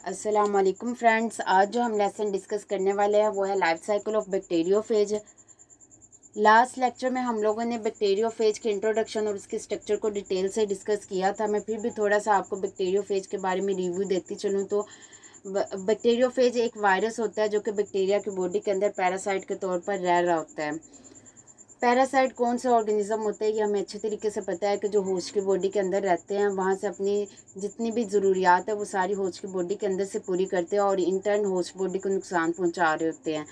अस्सलाम वालेकुम फ्रेंड्स। आज जो हम लेसन डिस्कस करने वाले हैं वो है life cycle of bacteriophage. Last lecture में हम लोगों ने बैक्टीरियोफेज के इंट्रोडक्शन और उसके स्ट्रक्चर को डिटेल से डिस्कस किया था। मैं फिर भी थोड़ा सा आपको बैक्टीरियोफेज के बारे में रिव्यू देती चलूँ तो बैक्टीरियोफेज एक वायरस होता है जो कि बैक्टीरिया की बॉडी के अंदर पैरासाइट के तौर पर रह रहा होता है। पैरासाइट कौन सा ऑर्गेनिज्म होता है ये हमें अच्छे तरीके से पता है कि जो होस्ट की बॉडी के अंदर रहते हैं वहाँ से अपनी जितनी भी ज़रूरियात है वो सारी होस्ट की बॉडी के अंदर से पूरी करते हैं और इंटर्न होस्ट बॉडी को नुकसान पहुँचा रहे होते हैं।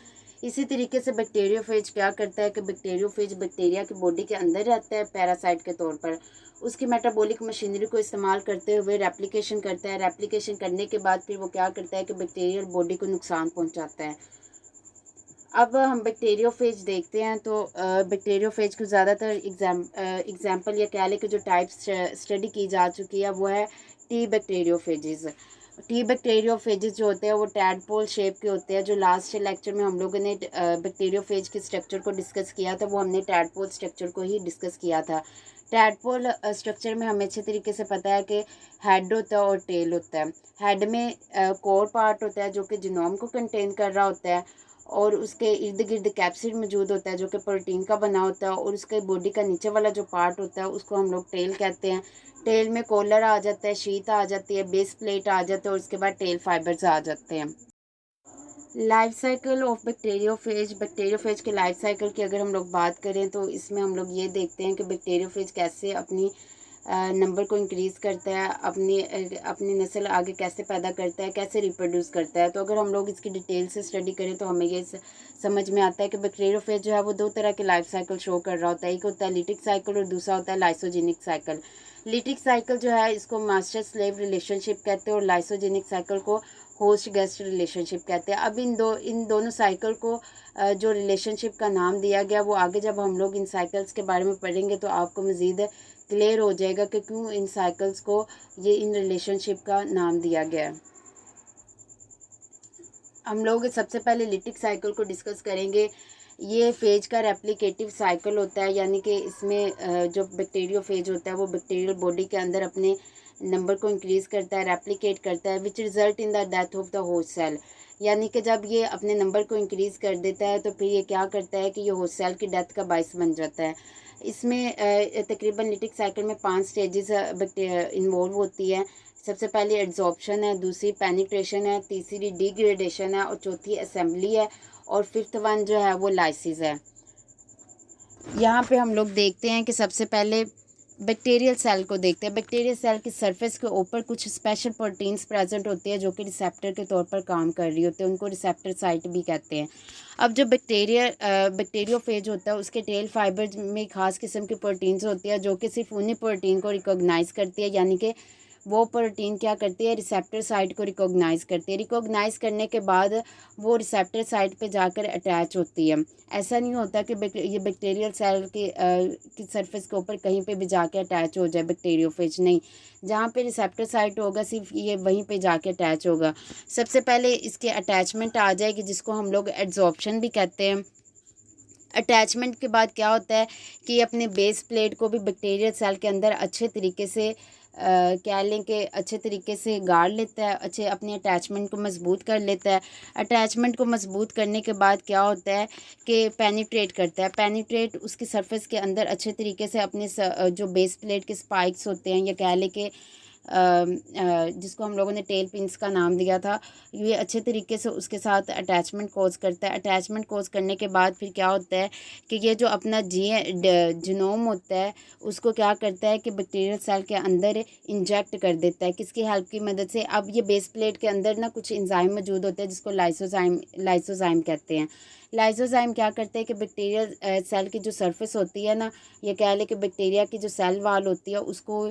इसी तरीके से बैक्टीरियोफेज क्या करता है कि बैक्टीरियोफेज बैक्टीरिया की बॉडी के अंदर रहता है पैरासाइट के तौर पर। उसकी मेटाबॉलिक मशीनरी को इस्तेमाल करते हुए रेप्लिकेशन करता है। रेप्लिकेशन करने के बाद फिर वो क्या करता है कि बैक्टीरियल बॉडी को नुकसान पहुँचाता है। अब हम बैक्टीरियोफेज देखते हैं तो बैक्टीरियोफेज को ज़्यादातर एग्जाम्पल या कह लें कि जो टाइप्स स्टडी की जा चुकी है वो है टी बैक्टीरियोफेजेस। टी बैक्टीरियोफेजेस जो होते हैं वो टैडपोल शेप के होते हैं। जो लास्ट लेक्चर में हम लोगों ने बैक्टीरियोफेज के स्ट्रक्चर को डिस्कस किया था वो हमने टैडपोल स्ट्रक्चर को ही डिस्कस किया था। टैडपोल स्ट्रक्चर में हमें अच्छे तरीके से पता है कि हेड होता है और टेल होता है। हेड में कोर पार्ट होता है जो कि जीनोम को कंटेन कर रहा होता है और उसके इर्द गिर्द कैप्सिड मौजूद होता है जो कि प्रोटीन का बना होता है और उसके बॉडी का नीचे वाला जो पार्ट होता है उसको हम लोग टेल कहते हैं। टेल में कॉलर आ जाता है, शीत आ जाती है, बेस प्लेट आ जाता है और उसके बाद टेल फाइबर्स आ जाते हैं। लाइफ साइकिल ऑफ बैक्टीरियोफेज के लाइफ साइकिल की अगर हम लोग बात करें तो इसमें हम लोग ये देखते हैं कि बैक्टीरियोफेज कैसे अपनी नंबर को इंक्रीज़ करता है, अपनी नस्ल आगे कैसे पैदा करता है, कैसे रिप्रोड्यूस करता है। तो अगर हम लोग इसकी डिटेल से स्टडी करें तो हमें ये समझ में आता है कि बैक्टीरियोफेज जो है वो दो तरह के लाइफ साइकिल शो कर रहा होता है। एक होता है लिटिक साइकिल और दूसरा होता है लाइसोजेनिक साइकिल। लिटिक साइकिल जो है इसको मास्टर स्लेव रिलेशनशिप कहते हैं और लाइसोजेनिक साइकिल को होस्ट गेस्ट रिलेशनशिप कहते हैं। अब इन दोनों साइकिल को जो रिलेशनशिप का नाम दिया गया वो आगे जब हम लोग इन साइकिल्स के बारे में पढ़ेंगे तो आपको मज़ीद क्लियर हो जाएगा कि क्यों इन साइकिल्स को इन रिलेशनशिप का नाम दिया गया है। हम लोग सबसे पहले लिटिक साइकिल को डिस्कस करेंगे। ये फेज का रेप्लिकेटिव साइकिल होता है, यानी कि इसमें जो बैक्टीरियोफेज होता है वो बैक्टीरियल बॉडी के अंदर अपने नंबर को इंक्रीज़ करता है, रेप्लिकेट करता है, which result in the death of the host cell. यानी कि जब ये अपने नंबर को इंक्रीज़ कर देता है तो फिर ये क्या करता है कि ये होस्ट सेल की डेथ का बाइस बन जाता है। इसमें तकरीबन लिटिक साइकिल में 5 स्टेजेस इन्वॉल्व होती है। सबसे पहले एड्जॉर्प्शन है, दूसरी पेनिट्रेशन है, तीसरी डिग्रेडेशन है और चौथी असेंबली है और फिफ्थ वन जो है वो लाइसिस है। यहाँ पे हम लोग देखते हैं कि सबसे पहले बैक्टीरियल सेल को देखते हैं। बैक्टीरियल सेल की सरफेस के ऊपर कुछ स्पेशल प्रोटीन्स प्रेजेंट होती है जो कि रिसेप्टर के तौर पर काम कर रही होती है, उनको रिसेप्टर साइट भी कहते हैं। अब जो बैक्टीरियोफेज होता है उसके टेल फाइबर में खास किस्म की प्रोटीन्स होती है जो कि सिर्फ उन्हीं प्रोटीन को रिकॉग्नाइज करती है, यानी कि वो प्रोटीन क्या करती है, रिसेप्टर साइट को रिकॉग्नाइज करती है। रिकॉग्नाइज करने के बाद वो रिसेप्टर साइट पे जाकर अटैच होती है। ऐसा नहीं होता कि ये बैक्टीरियल सेल की सरफेस के ऊपर कहीं पे भी जाके अटैच हो जाए बैक्टीरियोफेज, नहीं। जहाँ पे रिसेप्टर साइट होगा सिर्फ ये वहीं पे जाके अटैच होगा। सबसे पहले इसके अटैचमेंट आ जाएगी जिसको हम लोग एड्जॉर्प्शन भी कहते हैं। अटैचमेंट के बाद क्या होता है कि अपने बेस प्लेट को भी बैक्टीरियल सेल के अंदर अच्छे तरीके से क्या लें कि अच्छे तरीके से गाड़ लेता है, अच्छे अपने अटैचमेंट को मजबूत कर लेता है। अटैचमेंट को मजबूत करने के बाद क्या होता है कि पेनिट्रेट करता है। पेनिट्रेट उसकी सरफेस के अंदर अच्छे तरीके से अपने जो बेस प्लेट के स्पाइक्स होते हैं या कह लें कि जिसको हम लोगों ने टेल पिंस का नाम दिया था, ये अच्छे तरीके से उसके साथ अटैचमेंट कोज करता है। अटैचमेंट कोज करने के बाद फिर क्या होता है कि ये जो अपना जीनोम होता है उसको क्या करता है कि बैक्टीरियल सेल के अंदर इंजेक्ट कर देता है। किसकी हेल्प की मदद से? अब ये बेस प्लेट के अंदर ना कुछ एंजाइम मौजूद होता है जिसको लाइसोजाइम कहते हैं। लाइसोजाइम क्या करते हैं कि बैक्टीरियल सेल की जो सरफेस होती है ना, ये कह लें कि बैक्टीरिया की जो सेल वाल होती है उसको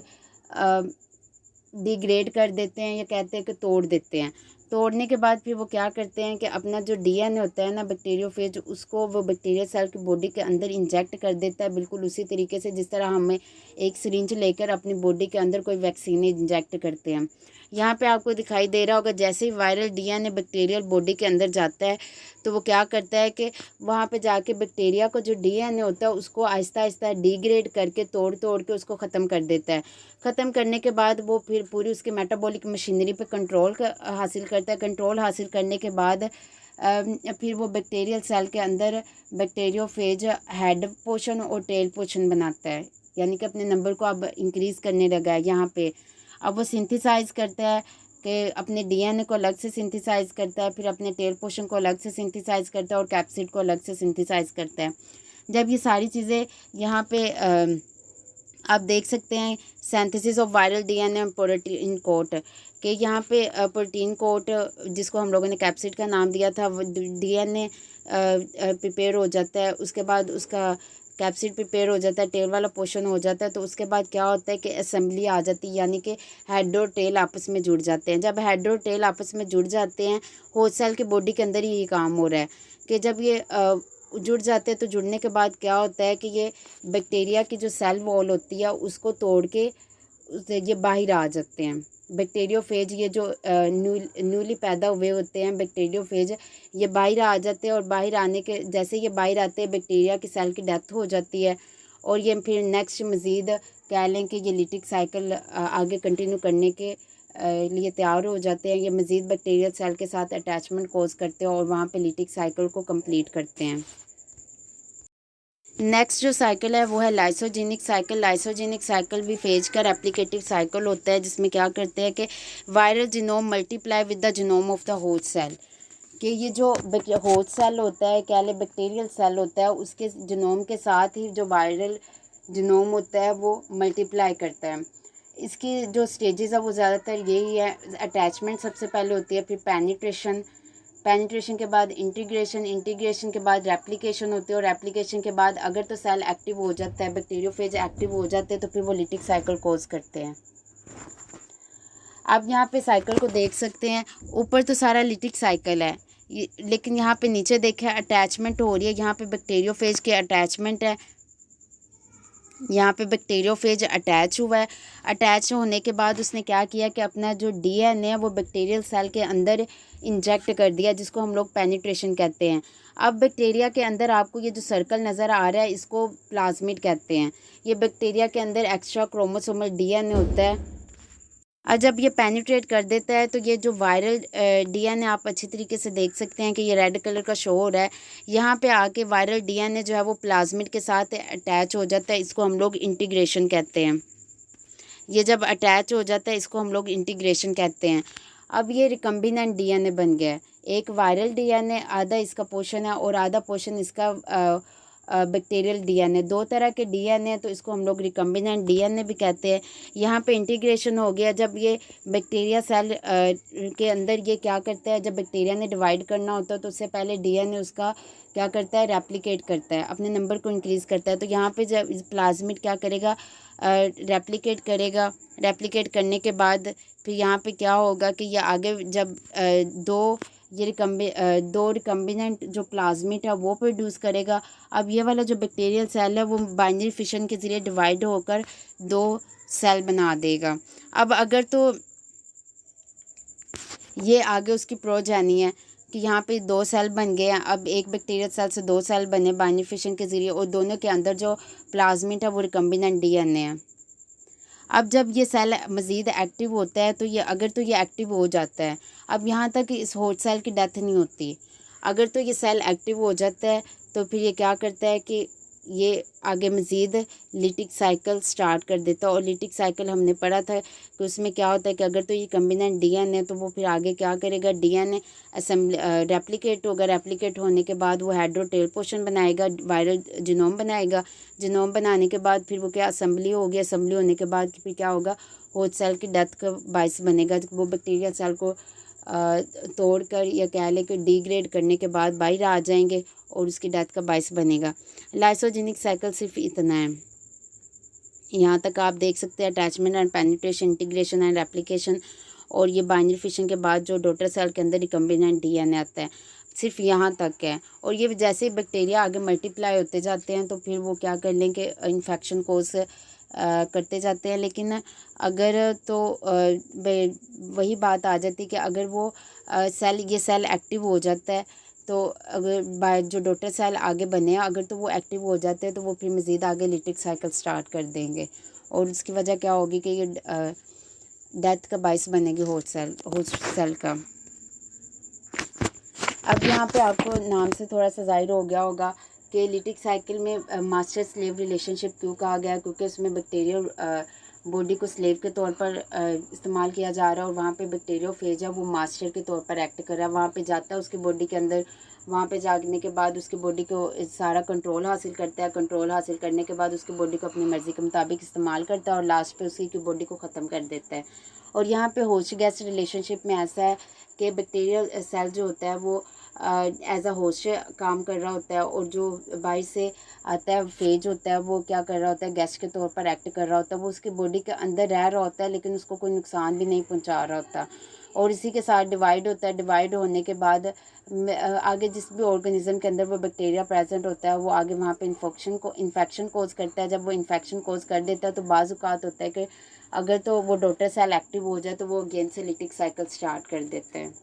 डिग्रेड कर देते हैं या कहते हैं कि तोड़ देते हैं। तोड़ने के बाद फिर वो क्या करते हैं कि अपना जो डीएनए होता है ना बैक्टीरियोफेज, उसको वो बैक्टीरियल सेल की बॉडी के अंदर इंजेक्ट कर देता है, बिल्कुल उसी तरीके से जिस तरह हमें एक सिरिंज लेकर अपनी बॉडी के अंदर कोई वैक्सीन इंजेक्ट करते हैं। यहाँ पे आपको दिखाई दे रहा होगा जैसे ही वायरल डीएनए बैक्टीरियल बॉडी के अंदर जाता है तो वो क्या करता है कि वहाँ पे जाके बैक्टीरिया को जो डीएनए होता है उसको आहिस्ता आहिस्ता डिग्रेड करके तोड़ तोड़ के उसको ख़त्म कर देता है। ख़त्म करने के बाद वो फिर पूरी उसकी मेटाबॉलिक मशीनरी पे कंट्रोल हासिल करता है। कंट्रोल हासिल करने के बाद फिर वो बैक्टीरियल सेल के अंदर बैक्टीरियोफेज हेड पोर्शन और टेल पोर्शन बनाता है, यानी कि अपने नंबर को अब इंक्रीज़ करने लगा है यहाँ पे। अब वो सिंथेसाइज करता है कि अपने डीएनए को अलग से सिंथेसाइज करता है, फिर अपने टेल पोर्शन को अलग से सिंथेसाइज करता है और कैप्सिड को अलग से सिंथेसाइज करता है। जब ये सारी चीज़ें यहाँ पे आप देख सकते हैं synthesis of viral DNA and protein coat कि यहाँ पे प्रोटीन कोट जिसको हम लोगों ने कैप्सिड का नाम दिया था, वो डीएनए प्रिपेयर हो जाता है, उसके बाद उसका कैप्सिड प्रिपेयर हो जाता है, टेल वाला पोर्शन हो जाता है, तो उसके बाद क्या होता है कि असेंबली आ जाती है, यानी कि हेड और टेल आपस में जुड़ जाते हैं। जब हेड और टेल आपस में जुड़ जाते हैं, होस्ट सेल के बॉडी के अंदर ही ये काम हो रहा है कि जब ये जुड़ जाते हैं तो जुड़ने के बाद क्या होता है कि ये बैक्टीरिया की जो सेल वॉल होती है उसको तोड़ के ये बाहर आ जाते हैं। बैक्टीरियोफेज ये जो न्यूली पैदा हुए होते हैं बैक्टीरियोफेज ये बाहर आ जाते हैं और बाहर आने के जैसे ये बाहर आते हैं बैक्टीरिया की सेल की डेथ हो जाती है और ये फिर नेक्स्ट मज़ीद कह लें कि ये लिटिक साइकिल आगे कंटिन्यू करने के लिए तैयार हो जाते हैं। ये मज़ीद बैक्टीरियल सेल के साथ अटैचमेंट कोज करते हैं और वहाँ पे लिटिक साइकिल को कंप्लीट करते हैं। नेक्स्ट जो साइकिल है वो है लाइसोजेनिक साइकिल। लाइसोजेनिक साइकिल भी फेज का रेप्लिकेटिव साइकिल होता है जिसमें क्या करते हैं कि viral genome multiply with the genome of the host cell, कि ये जो होस्ट सेल होता है क्या बैक्टीरियल सेल होता है उसके जीनोम के साथ ही जो वायरल जीनोम होता है वो मल्टीप्लाई करता है। इसकी जो स्टेजेस है वो ज़्यादातर यही है, अटैचमेंट सबसे पहले होती है, फिर पेनिट्रेशन के बाद इंटीग्रेशन के बाद रेप्लिकेशन होती है और रेप्लिकेशन के बाद अगर तो सेल एक्टिव हो जाता है, बैक्टीरियोफेज एक्टिव हो जाते हैं तो फिर वो लिटिक साइकिल कोज करते हैं। आप यहाँ पे साइकिल को देख सकते हैं, ऊपर तो सारा लिटिक साइकिल है लेकिन यहाँ पे नीचे देखें अटैचमेंट हो रही है। यहाँ पे बैक्टीरियोफेज के अटैचमेंट है, यहाँ पे बैक्टीरियोफेज अटैच हुआ है। अटैच होने के बाद उसने क्या किया कि अपना जो डीएनए है वो बैक्टीरियल सेल के अंदर इंजेक्ट कर दिया, जिसको हम लोग पेनिट्रेशन कहते हैं। अब बैक्टीरिया के अंदर आपको ये जो सर्कल नज़र आ रहा है इसको प्लाज्मिड कहते हैं। ये बैक्टीरिया के अंदर एक्स्ट्रा क्रोमोसोमल डीएनए होता है और जब ये पेनिट्रेट कर देता है तो ये जो वायरल डीएनए आप अच्छी तरीके से देख सकते हैं कि ये रेड कलर का शो हो रहा है। यहाँ पे आके वायरल डीएनए जो है वो प्लाज्मिड के साथ अटैच हो जाता है, इसको हम लोग इंटीग्रेशन कहते हैं। ये जब अटैच हो जाता है इसको हम लोग इंटीग्रेशन कहते हैं। अब ये रिकम्बिनेंट डीएनए बन गया है। एक वायरल डीएनए आधा इसका पोर्शन है और आधा पोर्शन इसका बैक्टीरियल डीएनए। दो तरह के डीएनए तो इसको हम लोग रिकम्बिनेंट डीएनए भी कहते हैं। यहाँ पे इंटीग्रेशन हो गया। जब ये बैक्टीरिया सेल के अंदर ये क्या करता है, जब बैक्टीरिया ने डिवाइड करना होता है तो उससे पहले डीएनए उसका क्या करता है, रेप्लिकेट करता है, अपने नंबर को इंक्रीज़ करता है। तो यहाँ पे जब प्लाज्मिड क्या करेगा, रेप्लिकेट करेगा। रेप्लिकेट करने के बाद फिर यहाँ पे क्या होगा कि ये आगे जब दो रिकम्बिनेंट जो प्लाज्मिड है वो प्रोड्यूस करेगा। अब ये वाला जो बैक्टीरियल सेल है वो बाइनरी फिशन के ज़रिए डिवाइड होकर दो सेल बना देगा। अब अगर तो ये आगे उसकी प्रोजेनी है कि यहाँ पे दो सेल बन गए हैं। अब एक बैक्टीरियल सेल से दो सेल बने बाइनरी फिशन के ज़रिए और दोनों के अंदर जो प्लाज्मिड है वो रिकम्बिनेंट डीएनए है। अब जब ये सेल मज़ीद एक्टिव होता है तो ये एक्टिव हो जाता है। अब यहाँ तक इस होस्ट सेल की डेथ नहीं होती। अगर तो ये सेल एक्टिव हो जाता है तो फिर ये क्या करता है कि ये आगे मज़ीद लिटिक साइकिल स्टार्ट कर देता है। और लिटिक साइकिल हमने पढ़ा था कि उसमें क्या होता है कि अगर तो ये कम्बिनेंट डीएनए तो वो फिर आगे क्या करेगा, डीएनए असेंबली रेप्लिकेट होगा। रेप्लिकेट होने के बाद वो हेड्रोटेल पोर्शन बनाएगा, वायरल जीनोम बनाएगा। जीनोम बनाने के बाद फिर वो क्या असेंबली होगी। असेंबली होने के बाद फिर क्या होगा, होस्ट सेल की डेथ का बायस बनेगा। वो बैक्टीरियल सेल को तोड़कर या कह लें कि डिग्रेड करने के बाद बाहर आ जाएंगे और उसकी डेथ का बायस बनेगा। लाइसोजेनिक साइकिल सिर्फ इतना है। यहाँ तक आप देख सकते हैं attachment and penetration, integration and replication, और ये बाइनरी फिशन के बाद जो डॉटर सेल के अंदर रिकम्बिनेंट डीएनए आता है, सिर्फ यहाँ तक है। और ये जैसे बैक्टीरिया आगे मल्टीप्लाई होते जाते हैं तो फिर वो क्या कर लेंगे, इन्फेक्शन कोज करते जाते हैं। लेकिन अगर तो वही बात आ जाती है कि अगर वो ये सेल एक्टिव हो जाता है तो अगर बाय जो डॉटर सेल आगे बने हैं अगर तो वो एक्टिव हो जाते हैं तो वो फिर मज़ीद आगे लिटिक साइकिल स्टार्ट कर देंगे और उसकी वजह क्या होगी कि ये डेथ का बाइस बनेगी होस्ट सेल का। अब यहाँ पे आपको नाम से थोड़ा सा ज़ाहिर हो गया होगा कि लिटिक साइकिल में मास्टर स्लेव रिलेशनशिप क्यों कहा गया, क्योंकि उसमें बैक्टीरियल बॉडी को स्लेव के तौर पर इस्तेमाल किया जा रहा है और वहाँ पे बैक्टीरियोफेज है वो मास्टर के तौर पर एक्ट कर रहा है। वहाँ पे जाता है उसकी बॉडी के अंदर, वहाँ पे जाने के बाद उसकी बॉडी को सारा कंट्रोल हासिल करता है। कंट्रोल हासिल करने के बाद उसकी बॉडी को अपनी मर्ज़ी के मुताबिक इस्तेमाल करता है और लास्ट पे उसकी बॉडी को ख़त्म कर देता है। और यहाँ पे होस्ट गेस्ट रिलेशनशिप में ऐसा है कि बैक्टीरियल सेल जो होता है वो एज अ होस्ट काम कर रहा होता है और जो बाहर से आता है फेज होता है वो क्या कर रहा होता है, गेस्ट के तौर पर एक्ट कर रहा होता है। वो उसकी बॉडी के अंदर रह रहा होता है लेकिन उसको कोई नुकसान भी नहीं पहुंचा रहा होता और इसी के साथ डिवाइड होता है। डिवाइड होने के बाद आगे जिस भी ऑर्गेनिज्म के अंदर वो बैक्टीरिया प्रेजेंट होता है वो आगे वहाँ पे इन्फेक्शन कोज करता है। जब वो इन्फेक्शन कोज कर देता है तो बाज़ औक़ात होता है कि अगर तो वो डॉटर सेल एक्टिव हो जाए तो वो अगेन से लिटिक साइकिल स्टार्ट कर देते हैं।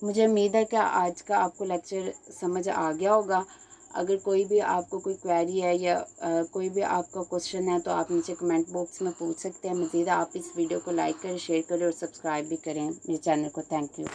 मुझे उम्मीद है कि आज का आपको लेक्चर समझ आ गया होगा। अगर कोई भी आपको कोई क्वेरी है या कोई भी आपका क्वेश्चन है तो आप नीचे कमेंट बॉक्स में पूछ सकते हैं। मज़ीद आप इस वीडियो को लाइक करें, शेयर करें और सब्सक्राइब भी करें मेरे चैनल को। Thank you.